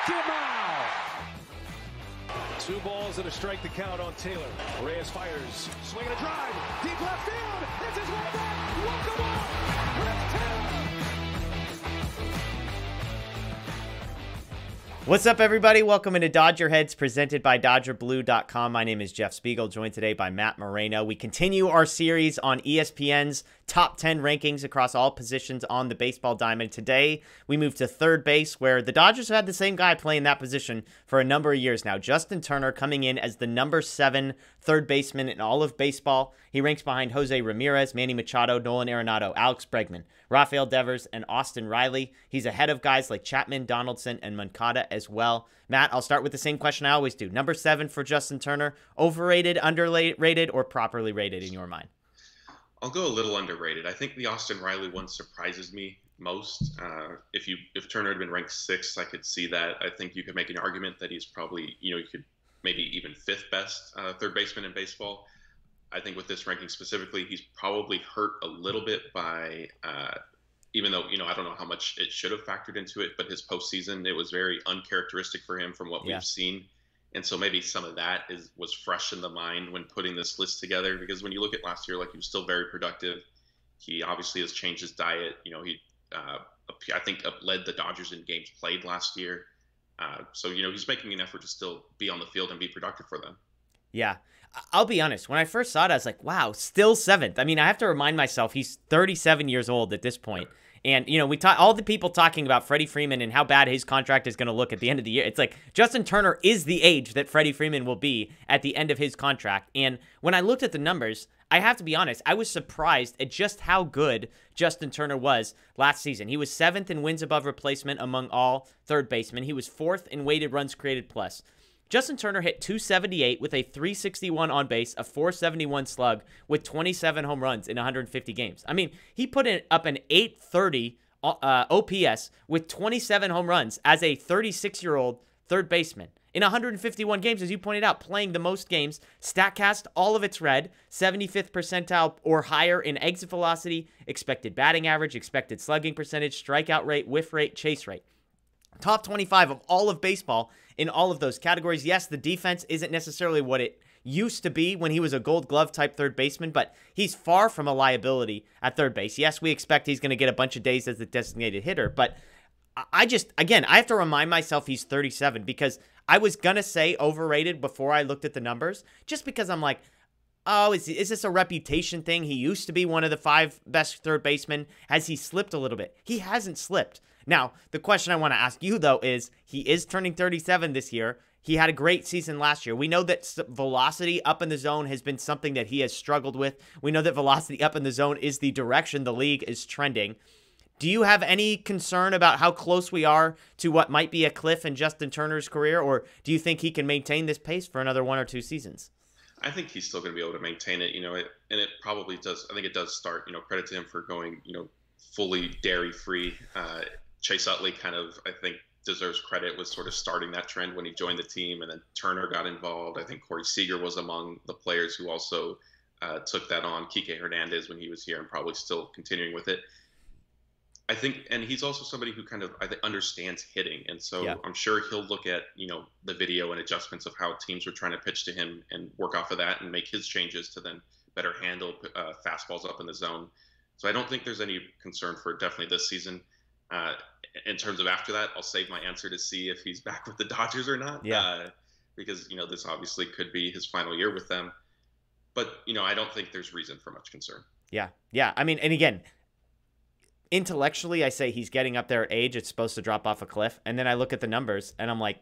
Demow. 2 balls and a strike to count on Taylor. Reyes fires, swinging a drive, deep left field. This is way back. Welcome up, Chris Taylor. What's up, everybody? Welcome into DodgerHeads, presented by DodgerBlue.com. My name is Jeff Spiegel, joined today by Matt Moreno. We continue our series on ESPN's top 10 rankings across all positions on the baseball diamond. Today, we move to third base, where the Dodgers have had the same guy playing that position for a number of years now. Justin Turner coming in as the number 7 third baseman in all of baseball. He ranks behind Jose Ramirez, Manny Machado, Nolan Arenado, Alex Bregman, Rafael Devers, and Austin Riley. He's ahead of guys like Chapman, Donaldson, and Moncada as well. Matt, I'll start with the same question I always do. Number 7 for Justin Turner, overrated, underrated, or properly rated in your mind? I'll go a little underrated. I think the Austin Riley one surprises me most. If Turner had been ranked 6th, I could see that. I think you could make an argument that he's probably, you could maybe even 5th best third baseman in baseball. I think with this ranking specifically, he's probably hurt a little bit by, even though, I don't know how much it should have factored into it, but his postseason, it was very uncharacteristic for him from what we've seen. And so maybe some of that was fresh in the mind when putting this list together, because when you look at last year, like, he was still very productive. He obviously has changed his diet. I think led the Dodgers in games played last year. So, he's making an effort to still be on the field and be productive for them. Yeah. I'll be honest. When I first saw it, I was like, wow, still 7th. I mean, I have to remind myself he's 37 years old at this point. And, all the people talking about Freddie Freeman and how bad his contract is going to look at the end of the year. It's like Justin Turner is the age that Freddie Freeman will be at the end of his contract. And when I looked at the numbers, I have to be honest, I was surprised at just how good Justin Turner was last season. He was 7th in wins above replacement among all third basemen. He was 4th in weighted runs created plus. Justin Turner hit .278 with a .361 on base, a .471 slug with 27 home runs in 150 games. I mean, he put up an .830 OPS with 27 home runs as a 36-year-old third baseman in 151 games, as you pointed out, playing the most games. StatCast, all of it's red, 75th percentile or higher in exit velocity, expected batting average, expected slugging percentage, strikeout rate, whiff rate, chase rate. Top 25 of all of baseball in all of those categories. Yes, the defense isn't necessarily what it used to be when he was a Gold Glove type third baseman, but he's far from a liability at third base. Yes, we expect he's going to get a bunch of days as the designated hitter, but I have to remind myself he's 37, because I was going to say overrated before I looked at the numbers, just because I'm like, oh, is this a reputation thing? He used to be one of the 5 best third basemen. Has he slipped a little bit? He hasn't slipped. Now, the question I want to ask you, though, is he is turning 37 this year. He had a great season last year. We know that velocity up in the zone has been something that he has struggled with. We know that velocity up in the zone is the direction the league is trending. Do you have any concern about how close we are to what might be a cliff in Justin Turner's career, or do you think he can maintain this pace for another 1 or 2 seasons? I think he's still going to be able to maintain it, and it probably does. I think it does start, credit to him for going, fully dairy-free. Chase Utley kind of, I think, deserves credit with sort of starting that trend when he joined the team, and then Turner got involved. I think Corey Seager was among the players who also took that on. Kike Hernandez when he was here, and probably still continuing with it. I think, and he's also somebody who kind of, I think, understands hitting, and so I'm sure he'll look at, the video and adjustments of how teams were trying to pitch to him and work off of that and make his changes to then better handle fastballs up in the zone. So I don't think there's any concern for definitely this season. In terms of after that, I'll save my answer to see if he's back with the Dodgers or not. Because, this obviously could be his final year with them. But, I don't think there's reason for much concern. Yeah. I mean, and again, intellectually, I say he's getting up there at age. It's supposed to drop off a cliff. And then I look at the numbers, and I'm like,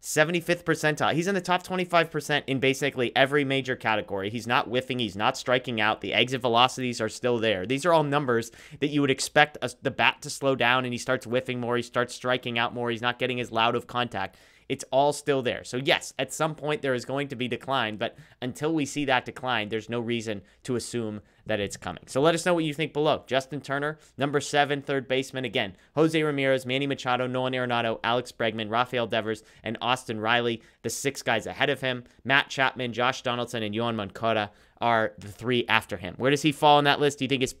75th percentile. He's in the top 25% in basically every major category. He's not whiffing. He's not striking out. The exit velocities are still there. These are all numbers that you would expect the bat to slow down, and he starts whiffing more. He starts striking out more. He's not getting as loud of contact. It's all still there. So yes, at some point there is going to be decline, but until we see that decline, there's no reason to assume that it's coming. So let us know what you think below. Justin Turner, number 7, third baseman. Again, Jose Ramirez, Manny Machado, Nolan Arenado, Alex Bregman, Rafael Devers, and Austin Riley, the 6 guys ahead of him. Matt Chapman, Josh Donaldson, and Yohan Moncada are the 3 after him. Where does he fall on that list? Do you think it's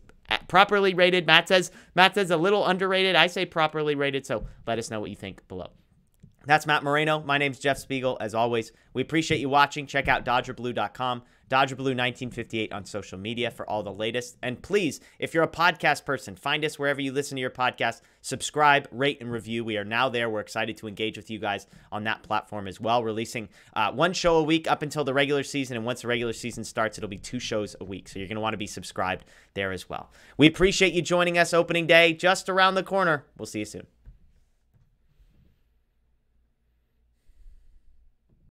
properly rated? Matt says a little underrated. I say properly rated, so let us know what you think below. That's Matt Moreno. My name's Jeff Spiegel. As always, we appreciate you watching. Check out DodgerBlue.com, DodgerBlue1958 on social media for all the latest. And please, if you're a podcast person, find us wherever you listen to your podcast. Subscribe, rate, and review. We are now there. We're excited to engage with you guys on that platform as well. Releasing one show a week up until the regular season. And once the regular season starts, it'll be 2 shows a week. So you're going to want to be subscribed there as well. We appreciate you joining us opening day just around the corner. We'll see you soon.